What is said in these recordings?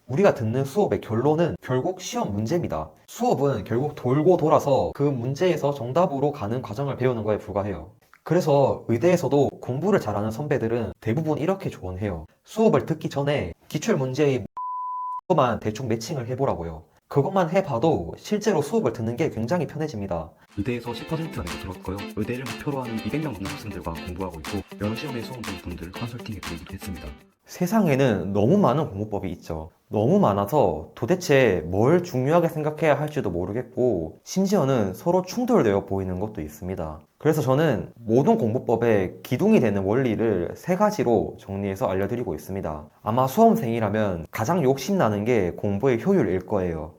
우리가 듣는 수업의 결론은 결국 시험 문제입니다. 수업은 결국 돌고 돌아서 그 문제에서 정답으로 가는 과정을 배우는 거에 불과해요. 그래서 의대에서도 공부를 잘하는 선배들은 대부분 이렇게 조언해요. 수업을 듣기 전에 기출문제의 만 대충 매칭을 해보라고요. 그것만 해봐도 실제로 수업을 듣는 게 굉장히 편해집니다. 의대에서 10%가 되고 들었고요. 의대를 목표로 하는 200명 넘는 학생들과 공부하고 있고 여러 시험에 수험 중 분들 컨설팅에 드리기도 했습니다. 세상에는 너무 많은 공부법이 있죠. 너무 많아서 도대체 뭘 중요하게 생각해야 할지도 모르겠고 심지어는 서로 충돌되어 보이는 것도 있습니다. 그래서 저는 모든 공부법의 기둥이 되는 원리를 세 가지로 정리해서 알려드리고 있습니다. 아마 수험생이라면 가장 욕심나는 게 공부의 효율일 거예요.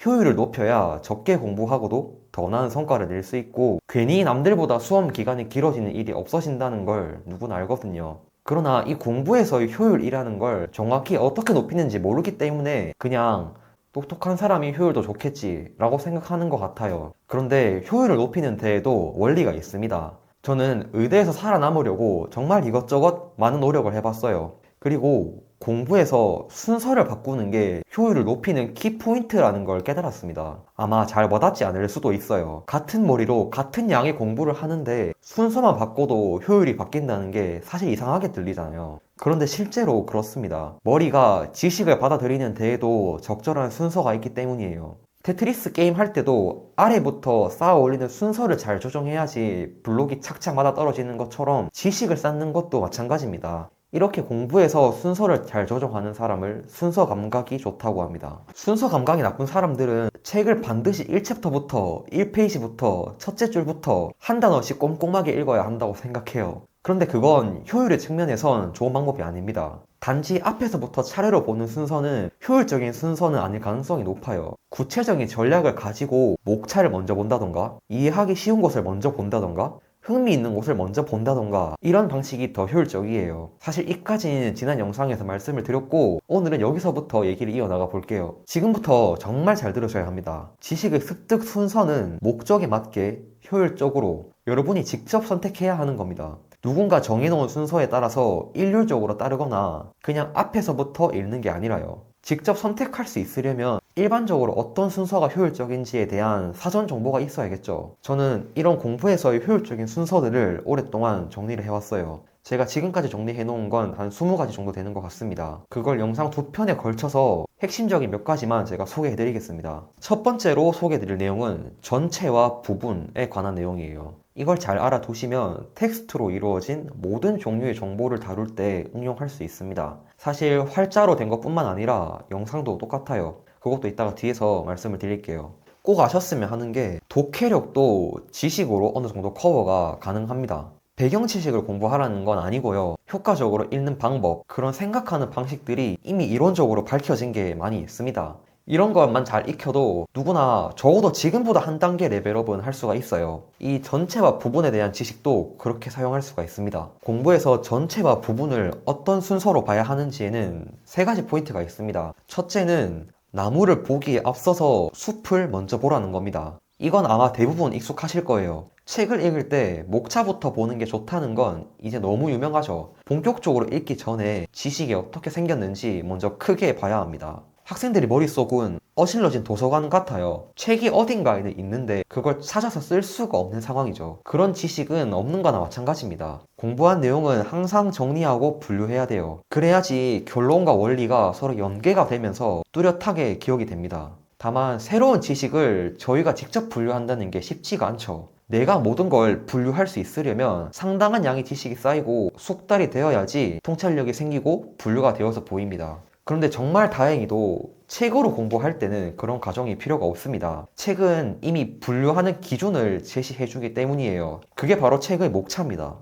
효율을 높여야 적게 공부하고도 더 나은 성과를 낼 수 있고 괜히 남들보다 수험 기간이 길어지는 일이 없어진다는 걸 누구나 알거든요. 그러나 이 공부에서의 효율이라는 걸 정확히 어떻게 높이는지 모르기 때문에 그냥 똑똑한 사람이 효율도 좋겠지 라고 생각하는 것 같아요. 그런데 효율을 높이는 데에도 원리가 있습니다. 저는 의대에서 살아남으려고 정말 이것저것 많은 노력을 해봤어요. 그리고 공부에서 순서를 바꾸는 게 효율을 높이는 키포인트라는 걸 깨달았습니다. 아마 잘 와닿지 않을 수도 있어요. 같은 머리로 같은 양의 공부를 하는데 순서만 바꿔도 효율이 바뀐다는 게 사실 이상하게 들리잖아요. 그런데 실제로 그렇습니다. 머리가 지식을 받아들이는 데에도 적절한 순서가 있기 때문이에요. 테트리스 게임 할 때도 아래부터 쌓아 올리는 순서를 잘 조정해야지 블록이 착착 맞아 떨어지는 것처럼 지식을 쌓는 것도 마찬가지입니다. 이렇게 공부해서 순서를 잘 조정하는 사람을 순서 감각이 좋다고 합니다. 순서 감각이 나쁜 사람들은 책을 반드시 1챕터부터 1페이지부터 첫째 줄부터 한 단어씩 꼼꼼하게 읽어야 한다고 생각해요. 그런데 그건 효율의 측면에선 좋은 방법이 아닙니다. 단지 앞에서부터 차례로 보는 순서는 효율적인 순서는 아닐 가능성이 높아요. 구체적인 전략을 가지고 목차를 먼저 본다던가 이해하기 쉬운 것을 먼저 본다던가 흥미있는 곳을 먼저 본다던가 이런 방식이 더 효율적이에요. 사실 이까지는 지난 영상에서 말씀을 드렸고 오늘은 여기서부터 얘기를 이어나가 볼게요. 지금부터 정말 잘 들으셔야 합니다. 지식의 습득 순서는 목적에 맞게 효율적으로 여러분이 직접 선택해야 하는 겁니다. 누군가 정해놓은 순서에 따라서 일률적으로 따르거나 그냥 앞에서부터 읽는 게 아니라요. 직접 선택할 수 있으려면 일반적으로 어떤 순서가 효율적인지에 대한 사전 정보가 있어야겠죠. 저는 이런 공부에서의 효율적인 순서들을 오랫동안 정리를 해왔어요. 제가 지금까지 정리해 놓은 건 한 20가지 정도 되는 것 같습니다. 그걸 영상 2편에 걸쳐서 핵심적인 몇 가지만 제가 소개해 드리겠습니다. 첫 번째로 소개해 드릴 내용은 전체와 부분에 관한 내용이에요. 이걸 잘 알아두시면 텍스트로 이루어진 모든 종류의 정보를 다룰 때 응용할 수 있습니다. 사실 활자로 된 것뿐만 아니라 영상도 똑같아요. 그것도 이따가 뒤에서 말씀을 드릴게요. 꼭 아셨으면 하는 게 독해력도 지식으로 어느 정도 커버가 가능합니다. 배경 지식을 공부하라는 건 아니고요. 효과적으로 읽는 방법, 그런 생각하는 방식들이 이미 이론적으로 밝혀진 게 많이 있습니다. 이런 것만 잘 익혀도 누구나 적어도 지금보다 한 단계 레벨업은 할 수가 있어요. 이 전체와 부분에 대한 지식도 그렇게 사용할 수가 있습니다. 공부에서 전체와 부분을 어떤 순서로 봐야 하는지에는 세 가지 포인트가 있습니다. 첫째는 나무를 보기에 앞서서 숲을 먼저 보라는 겁니다. 이건 아마 대부분 익숙하실 거예요. 책을 읽을 때 목차부터 보는 게 좋다는 건 이제 너무 유명하죠. 본격적으로 읽기 전에 지식이 어떻게 생겼는지 먼저 크게 봐야 합니다. 학생들이 머릿속은 어질러진 도서관 같아요. 책이 어딘가에는 있는데 그걸 찾아서 쓸 수가 없는 상황이죠. 그런 지식은 없는 거나 마찬가지입니다. 공부한 내용은 항상 정리하고 분류해야 돼요. 그래야지 결론과 원리가 서로 연계가 되면서 뚜렷하게 기억이 됩니다. 다만 새로운 지식을 저희가 직접 분류한다는 게 쉽지가 않죠. 내가 모든 걸 분류할 수 있으려면 상당한 양의 지식이 쌓이고 숙달이 되어야지 통찰력이 생기고 분류가 되어서 보입니다. 그런데 정말 다행히도 책으로 공부할 때는 그런 과정이 필요가 없습니다. 책은 이미 분류하는 기준을 제시해주기 때문이에요. 그게 바로 책의 목차입니다.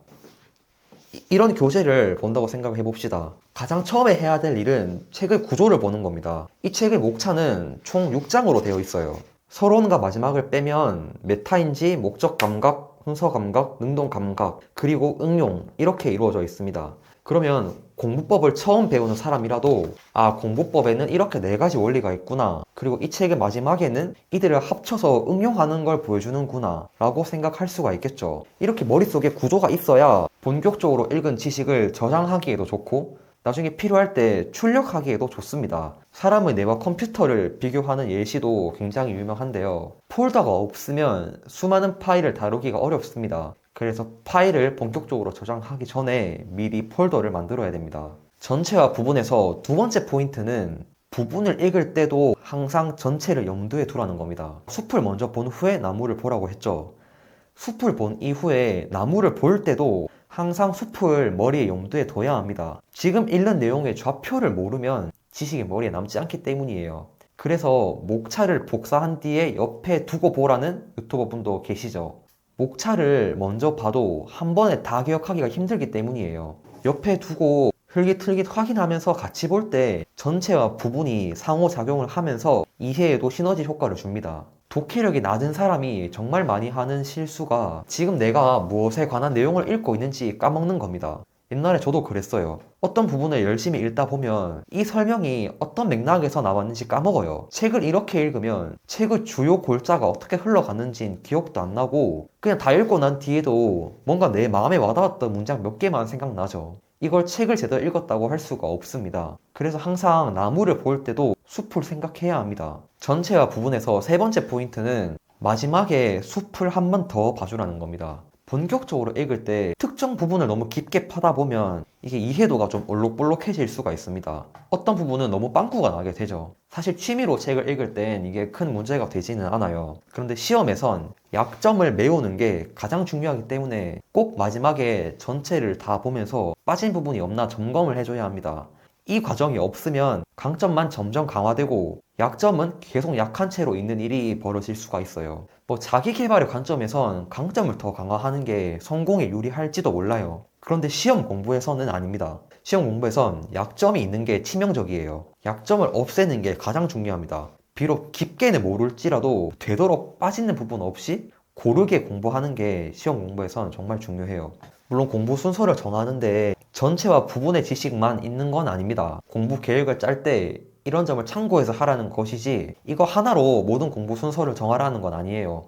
이런 교재를 본다고 생각해 봅시다. 가장 처음에 해야 될 일은 책의 구조를 보는 겁니다. 이 책의 목차는 총 6장으로 되어 있어요. 서론과 마지막을 빼면 메타인지, 목적 감각, 순서 감각, 능동 감각, 그리고 응용 이렇게 이루어져 있습니다. 그러면 공부법을 처음 배우는 사람이라도 아, 공부법에는 이렇게 4가지 원리가 있구나, 그리고 이 책의 마지막에는 이들을 합쳐서 응용하는 걸 보여주는구나 라고 생각할 수가 있겠죠. 이렇게 머릿속에 구조가 있어야 본격적으로 읽은 지식을 저장하기에도 좋고 나중에 필요할 때 출력하기에도 좋습니다. 사람의 뇌와 컴퓨터를 비교하는 예시도 굉장히 유명한데요. 폴더가 없으면 수많은 파일을 다루기가 어렵습니다. 그래서 파일을 본격적으로 저장하기 전에 미리 폴더를 만들어야 됩니다. 전체와 부분에서 두 번째 포인트는 부분을 읽을 때도 항상 전체를 염두에 두라는 겁니다. 숲을 먼저 본 후에 나무를 보라고 했죠. 숲을 본 이후에 나무를 볼 때도 항상 숲을 머리에 염두에 둬야 합니다. 지금 읽는 내용의 좌표를 모르면 지식이 머리에 남지 않기 때문이에요. 그래서 목차를 복사한 뒤에 옆에 두고 보라는 유튜버 분도 계시죠. 목차를 먼저 봐도 한 번에 다 기억하기가 힘들기 때문이에요. 옆에 두고 흘깃흘깃 확인하면서 같이 볼 때 전체와 부분이 상호작용을 하면서 이해에도 시너지 효과를 줍니다. 독해력이 낮은 사람이 정말 많이 하는 실수가 지금 내가 무엇에 관한 내용을 읽고 있는지 까먹는 겁니다. 옛날에 저도 그랬어요. 어떤 부분을 열심히 읽다 보면 이 설명이 어떤 맥락에서 나왔는지 까먹어요. 책을 이렇게 읽으면 책의 주요 골자가 어떻게 흘러갔는진 기억도 안 나고 그냥 다 읽고 난 뒤에도 뭔가 내 마음에 와닿았던 문장 몇 개만 생각나죠. 이걸 책을 제대로 읽었다고 할 수가 없습니다. 그래서 항상 나무를 볼 때도 숲을 생각해야 합니다. 전체와 부분에서 세 번째 포인트는 마지막에 숲을 한 번 더 봐주라는 겁니다. 본격적으로 읽을 때 특정 부분을 너무 깊게 파다 보면 이게 이해도가 좀 올록볼록해질 수가 있습니다. 어떤 부분은 너무 빵꾸가 나게 되죠. 사실 취미로 책을 읽을 땐 이게 큰 문제가 되지는 않아요. 그런데 시험에선 약점을 메우는 게 가장 중요하기 때문에 꼭 마지막에 전체를 다 보면서 빠진 부분이 없나 점검을 해줘야 합니다. 이 과정이 없으면 강점만 점점 강화되고 약점은 계속 약한 채로 있는 일이 벌어질 수가 있어요. 자기 개발의 관점에선 강점을 더 강화하는 게 성공에 유리할지도 몰라요. 그런데 시험 공부에서는 아닙니다. 시험 공부에선 약점이 있는 게 치명적이에요. 약점을 없애는 게 가장 중요합니다. 비록 깊게는 모를지라도 되도록 빠지는 부분 없이 고르게 공부하는 게 시험 공부에선 정말 중요해요. 물론 공부 순서를 정하는데 전체와 부분의 지식만 있는 건 아닙니다. 공부 계획을 짤 때 이런 점을 참고해서 하라는 것이지 이거 하나로 모든 공부 순서를 정하라는 건 아니에요.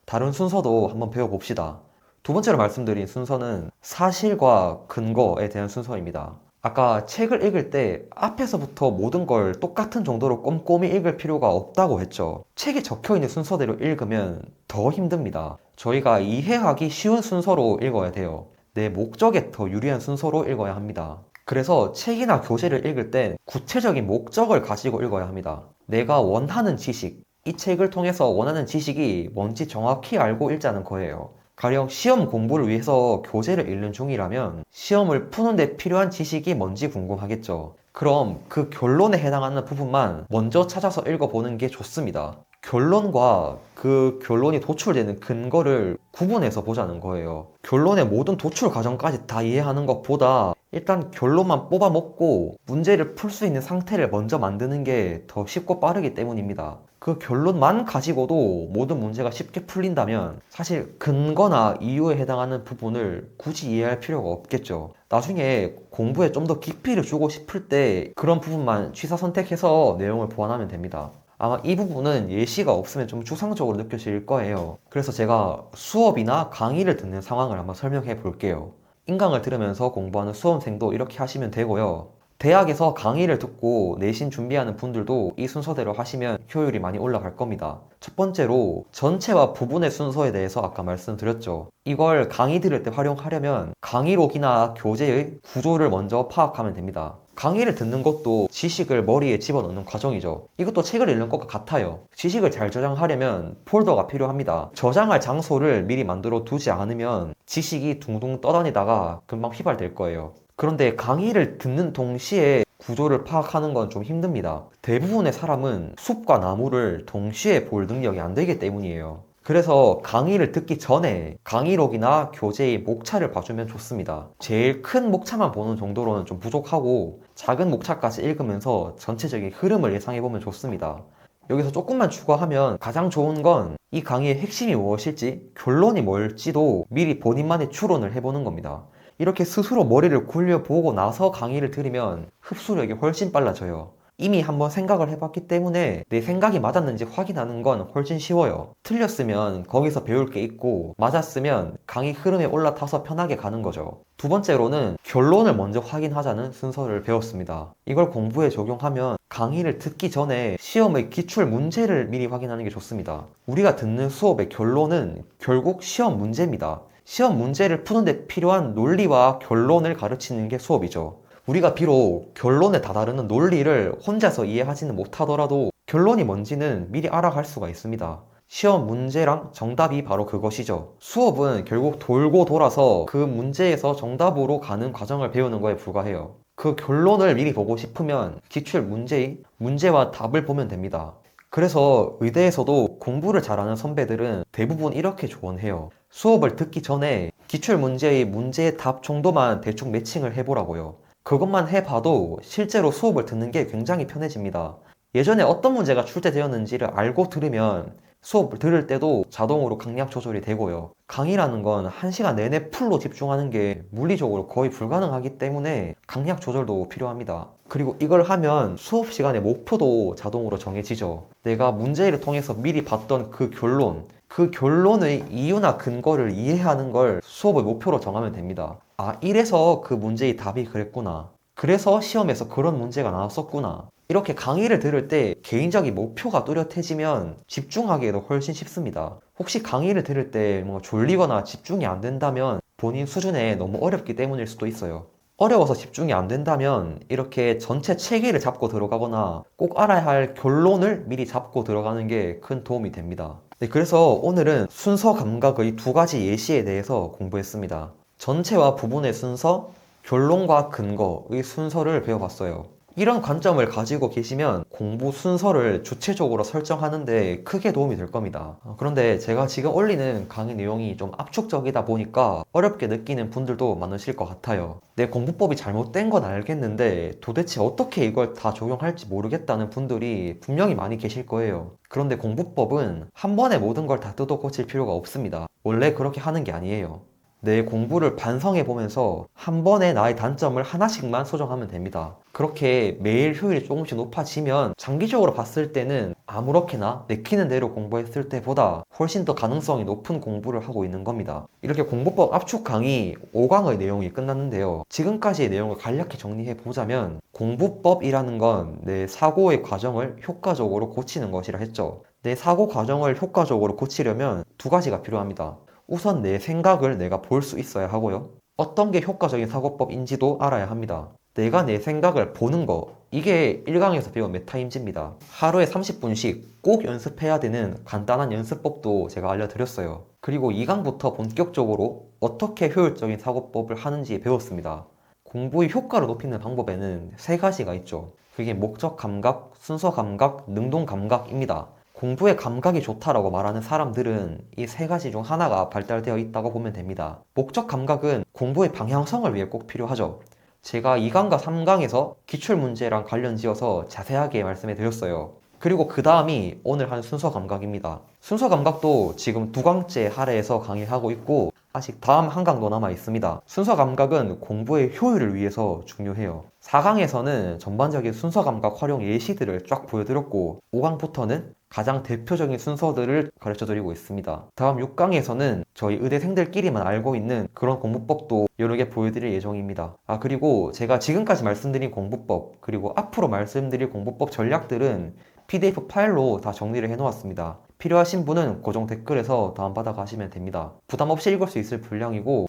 다른 순서도 한번 배워봅시다. 두 번째로 말씀드린 순서는 사실과 근거에 대한 순서입니다. 아까 책을 읽을 때 앞에서부터 모든 걸 똑같은 정도로 꼼꼼히 읽을 필요가 없다고 했죠. 책에 적혀있는 순서대로 읽으면 더 힘듭니다. 저희가 이해하기 쉬운 순서로 읽어야 돼요. 내 목적에 더 유리한 순서로 읽어야 합니다. 그래서 책이나 교재를 읽을 땐 구체적인 목적을 가지고 읽어야 합니다. 내가 원하는 지식, 이 책을 통해서 원하는 지식이 뭔지 정확히 알고 읽자는 거예요. 가령 시험 공부를 위해서 교재를 읽는 중이라면 시험을 푸는데 필요한 지식이 뭔지 궁금하겠죠. 그럼 그 결론에 해당하는 부분만 먼저 찾아서 읽어보는 게 좋습니다. 결론과 그 결론이 도출되는 근거를 구분해서 보자는 거예요. 결론의 모든 도출 과정까지 다 이해하는 것보다 일단 결론만 뽑아먹고 문제를 풀 수 있는 상태를 먼저 만드는 게 더 쉽고 빠르기 때문입니다. 그 결론만 가지고도 모든 문제가 쉽게 풀린다면 사실 근거나 이유에 해당하는 부분을 굳이 이해할 필요가 없겠죠. 나중에 공부에 좀 더 깊이를 주고 싶을 때 그런 부분만 취사 선택해서 내용을 보완하면 됩니다. 아마 이 부분은 예시가 없으면 좀 추상적으로 느껴질 거예요. 그래서 제가 수업이나 강의를 듣는 상황을 한번 설명해 볼게요. 인강을 들으면서 공부하는 수험생도 이렇게 하시면 되고요. 대학에서 강의를 듣고 내신 준비하는 분들도 이 순서대로 하시면 효율이 많이 올라갈 겁니다. 첫 번째로 전체와 부분의 순서에 대해서 아까 말씀드렸죠. 이걸 강의 들을 때 활용하려면 강의록이나 교재의 구조를 먼저 파악하면 됩니다. 강의를 듣는 것도 지식을 머리에 집어넣는 과정이죠. 이것도 책을 읽는 것과 같아요. 지식을 잘 저장하려면 폴더가 필요합니다. 저장할 장소를 미리 만들어 두지 않으면 지식이 둥둥 떠다니다가 금방 휘발될 거예요. 그런데 강의를 듣는 동시에 구조를 파악하는 건 좀 힘듭니다. 대부분의 사람은 숲과 나무를 동시에 볼 능력이 안 되기 때문이에요. 그래서 강의를 듣기 전에 강의록이나 교재의 목차를 봐주면 좋습니다. 제일 큰 목차만 보는 정도로는 좀 부족하고 작은 목차까지 읽으면서 전체적인 흐름을 예상해보면 좋습니다. 여기서 조금만 추가하면 가장 좋은 건 이 강의의 핵심이 무엇일지, 결론이 뭘지도 미리 본인만의 추론을 해보는 겁니다. 이렇게 스스로 머리를 굴려보고 나서 강의를 들으면 흡수력이 훨씬 빨라져요. 이미 한번 생각을 해봤기 때문에 내 생각이 맞았는지 확인하는 건 훨씬 쉬워요. 틀렸으면 거기서 배울 게 있고 맞았으면 강의 흐름에 올라타서 편하게 가는 거죠. 두 번째로는 결론을 먼저 확인하자는 순서를 배웠습니다. 이걸 공부에 적용하면 강의를 듣기 전에 시험의 기출 문제를 미리 확인하는 게 좋습니다. 우리가 듣는 수업의 결론은 결국 시험 문제입니다. 시험 문제를 푸는데 필요한 논리와 결론을 가르치는 게 수업이죠. 우리가 비록 결론에 다다르는 논리를 혼자서 이해하지는 못하더라도 결론이 뭔지는 미리 알아갈 수가 있습니다. 시험 문제랑 정답이 바로 그것이죠. 수업은 결국 돌고 돌아서 그 문제에서 정답으로 가는 과정을 배우는 거에 불과해요. 그 결론을 미리 보고 싶으면 기출 문제의 문제와 답을 보면 됩니다. 그래서 의대에서도 공부를 잘하는 선배들은 대부분 이렇게 조언해요. 수업을 듣기 전에 기출 문제의 문제의 답 정도만 대충 매칭을 해보라고요. 그것만 해봐도 실제로 수업을 듣는 게 굉장히 편해집니다. 예전에 어떤 문제가 출제되었는지를 알고 들으면 수업을 들을 때도 자동으로 강약 조절이 되고요. 강의라는 건 1시간 내내 풀로 집중하는 게 물리적으로 거의 불가능하기 때문에 강약 조절도 필요합니다. 그리고 이걸 하면 수업 시간의 목표도 자동으로 정해지죠. 내가 문제를 통해서 미리 봤던 그 결론의 이유나 근거를 이해하는 걸 수업의 목표로 정하면 됩니다. 아, 이래서 그 문제의 답이 그랬구나. 그래서 시험에서 그런 문제가 나왔었구나. 이렇게 강의를 들을 때 개인적인 목표가 뚜렷해지면 집중하기에도 훨씬 쉽습니다. 혹시 강의를 들을 때 뭔가 졸리거나 집중이 안 된다면 본인 수준에 너무 어렵기 때문일 수도 있어요. 어려워서 집중이 안 된다면 이렇게 전체 체계를 잡고 들어가거나 꼭 알아야 할 결론을 미리 잡고 들어가는 게 큰 도움이 됩니다. 네, 그래서 오늘은 순서 감각의 2가지 예시에 대해서 공부했습니다. 전체와 부분의 순서, 결론과 근거의 순서를 배워봤어요. 이런 관점을 가지고 계시면 공부 순서를 주체적으로 설정하는데 크게 도움이 될 겁니다. 그런데 제가 지금 올리는 강의 내용이 좀 압축적이다 보니까 어렵게 느끼는 분들도 많으실 것 같아요. 내 공부법이 잘못된 건 알겠는데 도대체 어떻게 이걸 다 적용할지 모르겠다는 분들이 분명히 많이 계실 거예요. 그런데 공부법은 한 번에 모든 걸 다 뜯어 고칠 필요가 없습니다. 원래 그렇게 하는 게 아니에요. 내 공부를 반성해 보면서 한 번에 나의 단점을 하나씩만 수정하면 됩니다. 그렇게 매일 효율이 조금씩 높아지면 장기적으로 봤을 때는 아무렇게나 내키는 대로 공부했을 때보다 훨씬 더 가능성이 높은 공부를 하고 있는 겁니다. 이렇게 공부법 압축 강의 5강의 내용이 끝났는데요. 지금까지의 내용을 간략히 정리해 보자면 공부법이라는 건 내 사고의 과정을 효과적으로 고치는 것이라 했죠. 내 사고 과정을 효과적으로 고치려면 2가지가 필요합니다. 우선 내 생각을 내가 볼 수 있어야 하고요. 어떤 게 효과적인 사고법인지도 알아야 합니다. 내가 내 생각을 보는 거, 이게 1강에서 배운 메타임지입니다. 하루에 30분씩 꼭 연습해야 되는 간단한 연습법도 제가 알려드렸어요. 그리고 2강부터 본격적으로 어떻게 효율적인 사고법을 하는지 배웠습니다. 공부의 효과를 높이는 방법에는 3가지가 있죠. 그게 목적 감각, 순서 감각, 능동 감각입니다. 공부의 감각이 좋다라고 말하는 사람들은 이 3가지 중 하나가 발달되어 있다고 보면 됩니다. 목적 감각은 공부의 방향성을 위해 꼭 필요하죠. 제가 2강과 3강에서 기출문제랑 관련 지어서 자세하게 말씀해 드렸어요. 그리고 그 다음이 오늘 한 순서 감각입니다. 순서 감각도 지금 2강째 할애해서 강의하고 있고 아직 다음 한 강도 남아 있습니다. 순서 감각은 공부의 효율을 위해서 중요해요. 4강에서는 전반적인 순서 감각 활용 예시들을 쫙 보여드렸고 5강부터는 가장 대표적인 순서들을 가르쳐드리고 있습니다. 다음 6강에서는 저희 의대생들끼리만 알고 있는 그런 공부법도 여러 개 보여드릴 예정입니다. 그리고 제가 지금까지 말씀드린 공부법 그리고 앞으로 말씀드릴 공부법 전략들은 PDF 파일로 다 정리를 해놓았습니다. 필요하신 분은 고정 댓글에서 다운받아 가시면 됩니다. 부담 없이 읽을 수 있을 분량이고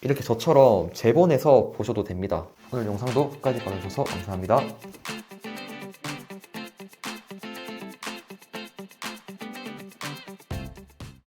이렇게 저처럼 재본해서 보셔도 됩니다. 오늘 영상도 끝까지 봐주셔서 감사합니다.